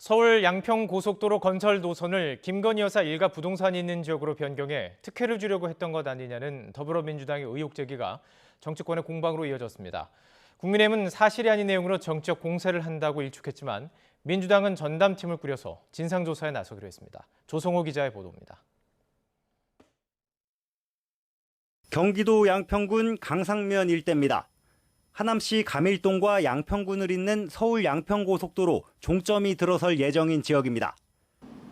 서울 양평고속도로 건설 노선을 김건희 여사 일가 부동산이 있는 지역으로 변경해 특혜를 주려고 했던 것 아니냐는 더불어민주당의 의혹 제기가 정치권의 공방으로 이어졌습니다. 국민의힘은 사실이 아닌 내용으로 정치적 공세를 한다고 일축했지만 민주당은 전담팀을 꾸려서 진상조사에 나서기로 했습니다. 조성호 기자의 보도입니다. 경기도 양평군 강상면 일대입니다. 하남시 가밀동과 양평군을 잇는 서울 양평고속도로 종점이 들어설 예정인 지역입니다.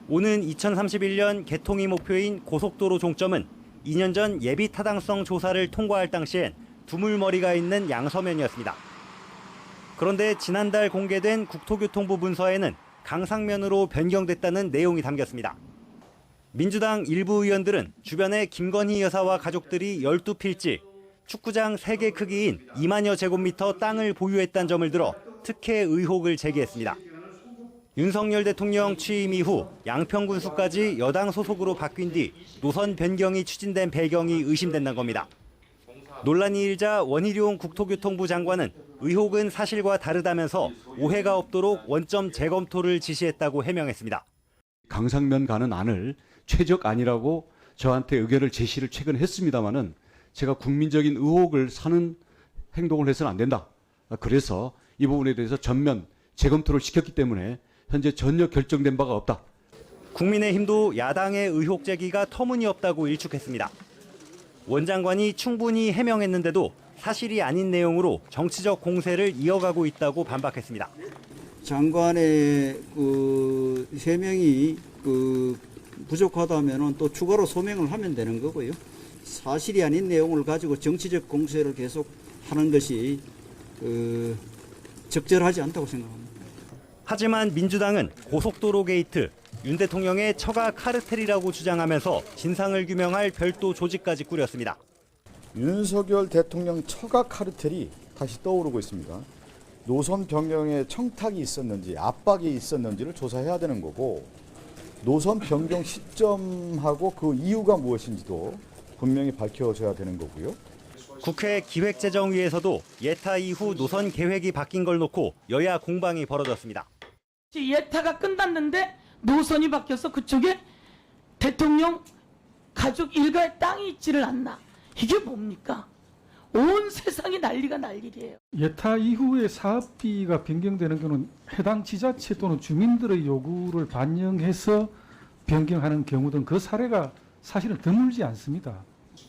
오는 2031년 개통이 목표인 고속도로 종점은 2년 전 예비 타당성 조사를 통과할 당시엔 두물머리가 있는 양서면이었습니다. 그런데 지난달 공개된 국토교통부 문서에는 강상면으로 변경됐다는 내용이 담겼습니다. 민주당 일부 의원들은 주변에 김건희 여사와 가족들이 12필지, 축구장 3개 크기인 2만여 제곱미터 땅을 보유했다는 점을 들어 특혜 의혹을 제기했습니다. 윤석열 대통령 취임 이후 양평군수까지 여당 소속으로 바뀐 뒤 노선 변경이 추진된 배경이 의심된다는 겁니다. 논란이 일자 원희룡 국토교통부 장관은 의혹은 사실과 다르다면서 오해가 없도록 원점 재검토를 지시했다고 해명했습니다. 강상면 가는 안을 최적안이라고 저한테 의견을 제시를 최근에 했습니다마는 제가 국민적인 의혹을 사는 행동을 해서는 안 된다. 그래서 이 부분에 대해서 전면 재검토를 시켰기 때문에 현재 전혀 결정된 바가 없다. 국민의힘도 야당의 의혹 제기가 터무니없다고 일축했습니다. 원 장관이 충분히 해명했는데도 사실이 아닌 내용으로 정치적 공세를 이어가고 있다고 반박했습니다. 장관의 해명이 부족하다면 또 추가로 소명을 하면 되는 거고요. 사실이 아닌 내용을 가지고 정치적 공세를 계속 하는 것이 적절하지 않다고 생각합니다. 하지만 민주당은 고속도로 게이트, 윤 대통령의 처가 카르텔이라고 주장하면서 진상을 규명할 별도 조직까지 꾸렸습니다. 윤석열 대통령 처가 카르텔이 다시 떠오르고 있습니다. 노선 변경에 청탁이 있었는지 압박이 있었는지를 조사해야 되는 거고, 노선 변경 시점하고 그 이유가 무엇인지도 분명히 밝혀져야 되는 거고요. 국회 기획재정위에서도 예타 이후 노선 계획이 바뀐 걸 놓고 여야 공방이 벌어졌습니다. 예타가 끝났는데 노선이 바뀌어서 그쪽에 대통령 가족 일가의 땅이 있지를 않나. 이게 뭡니까? 온 세상이 난리가 날 일이에요. 예타 이후에 사업비가 변경되는 경우는 해당 지자체 또는 주민들의 요구를 반영해서 변경하는 경우 등 그 사례가 사실은 드물지 않습니다.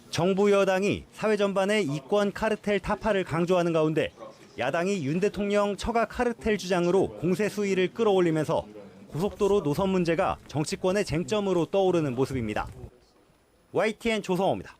정부 여당이 사회 전반의 이권 카르텔 타파를 강조하는 가운데 야당이 윤 대통령 처가 카르텔 주장으로 공세 수위를 끌어올리면서 고속도로 노선 문제가 정치권의 쟁점으로 떠오르는 모습입니다. YTN 조성호입니다.